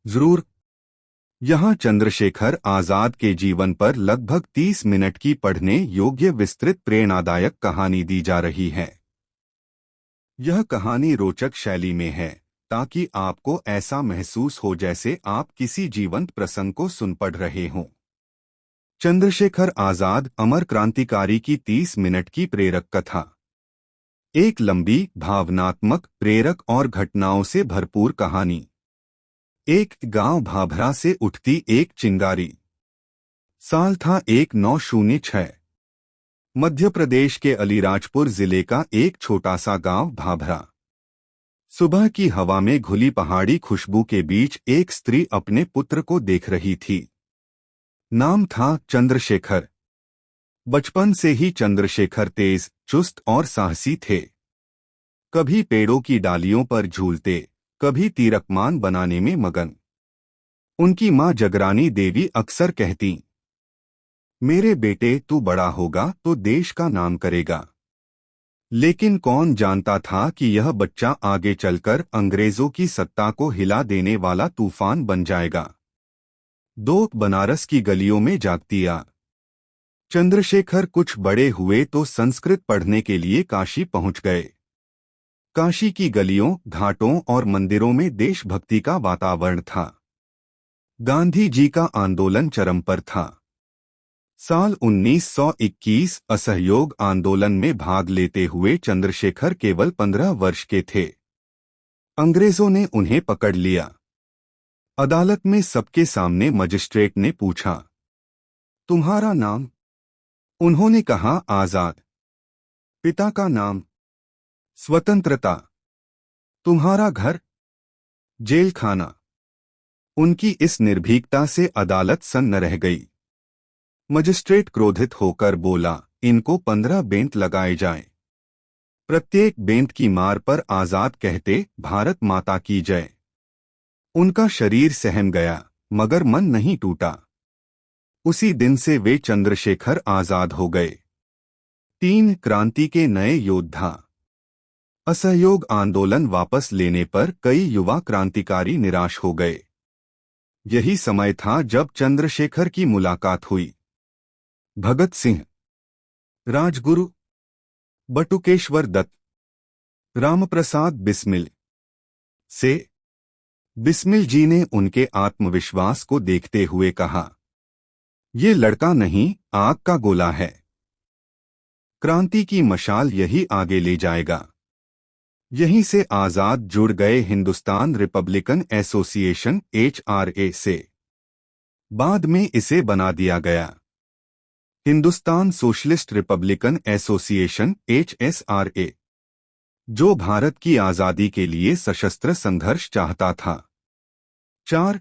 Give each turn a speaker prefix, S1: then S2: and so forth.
S1: जरूर। यहाँ चंद्रशेखर आजाद के जीवन पर लगभग 30 मिनट की पढ़ने योग्य विस्तृत प्रेरणादायक कहानी दी जा रही है। यह कहानी रोचक शैली में है ताकि आपको ऐसा महसूस हो जैसे आप किसी जीवंत प्रसंग को सुन पढ़ रहे हों। चंद्रशेखर आजाद अमर क्रांतिकारी की 30 मिनट की प्रेरक कथा। एक लंबी, भावनात्मक, प्रेरक और घटनाओं से भरपूर कहानी। एक गांव भाभरा से उठती एक चिंगारी। साल था 1906। मध्य प्रदेश के अलीराजपुर जिले का एक छोटा सा गांव भाभरा। सुबह की हवा में घुली पहाड़ी खुशबू के बीच एक स्त्री अपने पुत्र को देख रही थी। नाम था चंद्रशेखर। बचपन से ही चंद्रशेखर तेज, चुस्त और साहसी थे। कभी पेड़ों की डालियों पर झूलते, कभी तीरकमान बनाने में मगन। उनकी मां जगरानी देवी अक्सर कहती, मेरे बेटे, तू बड़ा होगा तो देश का नाम करेगा। लेकिन कौन जानता था कि यह बच्चा आगे चलकर अंग्रेजों की सत्ता को हिला देने वाला तूफान बन जाएगा। दो बनारस की गलियों में जागती आग। चंद्रशेखर कुछ बड़े हुए तो संस्कृत पढ़ने के लिए काशी पहुंच गए। काशी की गलियों, घाटों और मंदिरों में देशभक्ति का वातावरण था। गांधी जी का आंदोलन चरम पर था। साल 1921 असहयोग आंदोलन में भाग लेते हुए चंद्रशेखर केवल 15 वर्ष के थे। अंग्रेजों ने उन्हें पकड़ लिया। अदालत में सबके सामने मजिस्ट्रेट ने पूछा, तुम्हारा नाम? उन्होंने कहा, आजाद। पिता का नाम? स्वतंत्रता। तुम्हारा घर? जेल खाना। उनकी इस निर्भीकता से अदालत सन्न रह गई। मजिस्ट्रेट क्रोधित होकर बोला, इनको 15 बेंत लगाए जाएं। प्रत्येक बेंत की मार पर आजाद कहते, भारत माता की जय। उनका शरीर सहम गया, मगर मन नहीं टूटा। उसी दिन से वे चंद्रशेखर आजाद हो गए। 3 क्रांति के नए योद्धा। असहयोग आंदोलन वापस लेने पर कई युवा क्रांतिकारी निराश हो गए। यही समय था जब चंद्रशेखर की मुलाकात हुई भगत सिंह, राजगुरु, बटुकेश्वर दत्त, रामप्रसाद बिस्मिल से। बिस्मिल जी ने उनके आत्मविश्वास को देखते हुए कहा, ये लड़का नहीं, आग का गोला है। क्रांति की मशाल यही आगे ले जाएगा। यहीं से आजाद जुड़ गए हिंदुस्तान रिपब्लिकन एसोसिएशन HRA से। बाद में इसे बना दिया गया Hindustan socialist Republican association HSRA, जो भारत की आजादी के लिए सशस्त्र संघर्ष चाहता था। 4